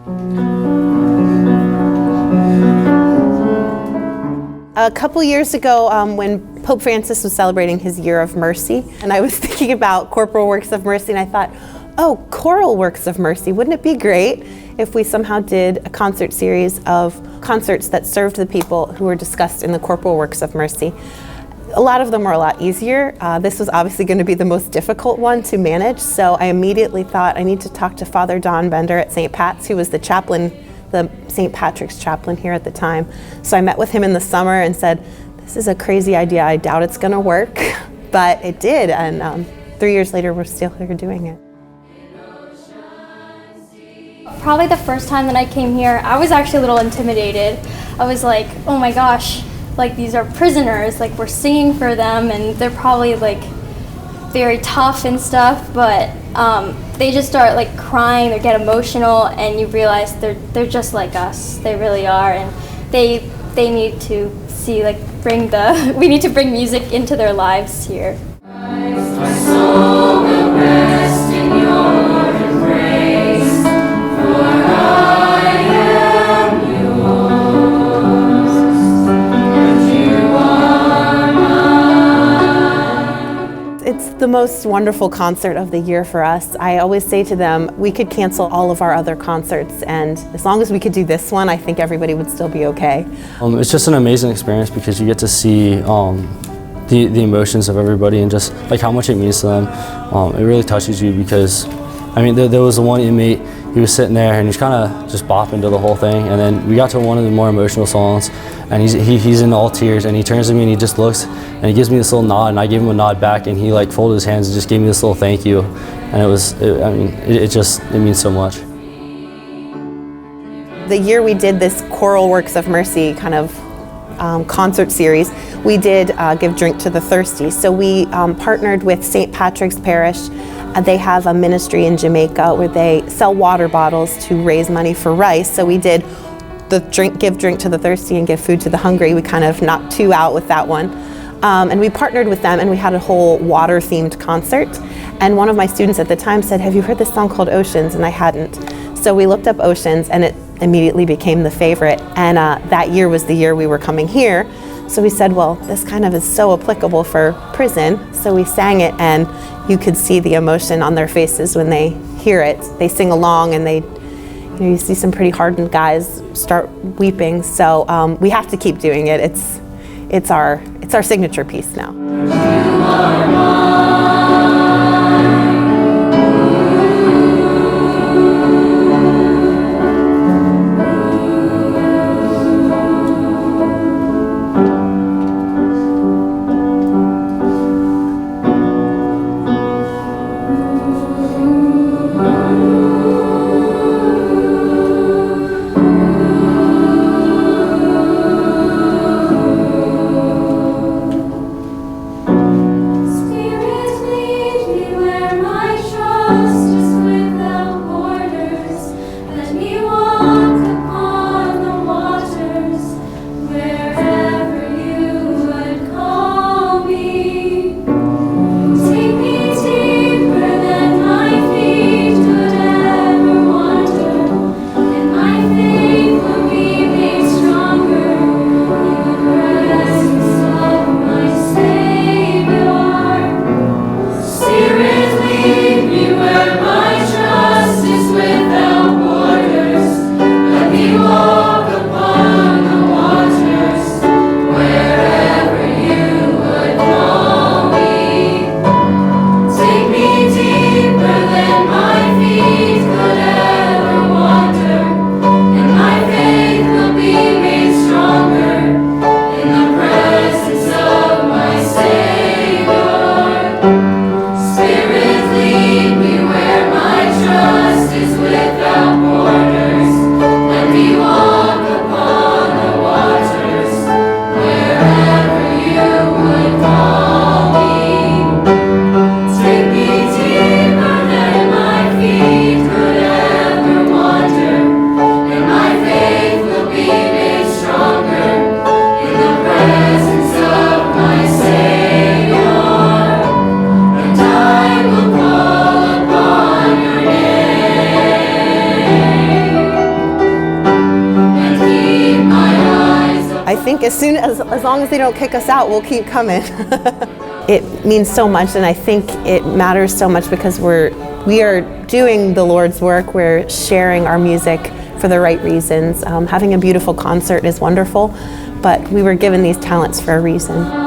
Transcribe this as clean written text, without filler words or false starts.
A couple years ago, when Pope Francis was celebrating his Year of Mercy, and I was thinking about Corporal Works of Mercy, and I thought, oh, Choral Works of Mercy, wouldn't it be great if we somehow did a concert series of concerts that served the people who were discussed in the Corporal Works of Mercy? A lot of them were a lot easier. This was obviously going to be the most difficult one to manage, so I immediately thought I need to talk to Father Don Bender at St. Pat's, who was the chaplain, the St. Patrick's chaplain here at the time. So I met with him in the summer and said, this is a crazy idea, I doubt it's going to work, but it did, and 3 years later we're still here doing it. Probably the first time that I came here, I was actually a little intimidated. I was like, oh my gosh, like these are prisoners, like we're singing for them and they're probably like very tough and stuff, but they just start like crying or get emotional, and you realize they're just like us. They really are, and they need to see, like, we need to bring music into their lives here. My soul will rest in your embrace, for I am yours, and you are mine. It's the most wonderful concert of the year for us. I always say to them, we could cancel all of our other concerts, and as long as we could do this one, I think everybody would still be okay. It's just an amazing experience because you get to see the emotions of everybody and just like how much it means to them. It really touches you because, I mean, there was the one inmate, he was sitting there and he's kind of just bopping to the whole thing, and then we got to one of the more emotional songs and he's in all tears, and he turns to me and he just looks and he gives me this little nod, and I gave him a nod back, and he like folded his hands and just gave me this little thank you, and it means so much. The year we did this Choral Works of Mercy kind of concert series, we did Give Drink to the Thirsty. So we partnered with St. Patrick's Parish. They have a ministry in Jamaica where they sell water bottles to raise money for rice. So we did the Give Drink to the Thirsty and Give Food to the Hungry. We kind of knocked two out with that one. And we partnered with them, and we had a whole water-themed concert. And one of my students at the time said, have you heard this song called Oceans? And I hadn't. So we looked up Oceans, and it immediately became the favorite. And that year was the year we were coming here. So we said, well, this kind of is so applicable for prison. So we sang it, and you could see the emotion on their faces when they hear it. They sing along, and you see some pretty hardened guys start weeping. So we have to keep doing it. It's our signature piece now. You are mine. Spirit I think as long as they don't kick us out, we'll keep coming. It means so much, and I think it matters so much because we are doing the Lord's work. We're sharing our music for the right reasons. Having a beautiful concert is wonderful, but we were given these talents for a reason.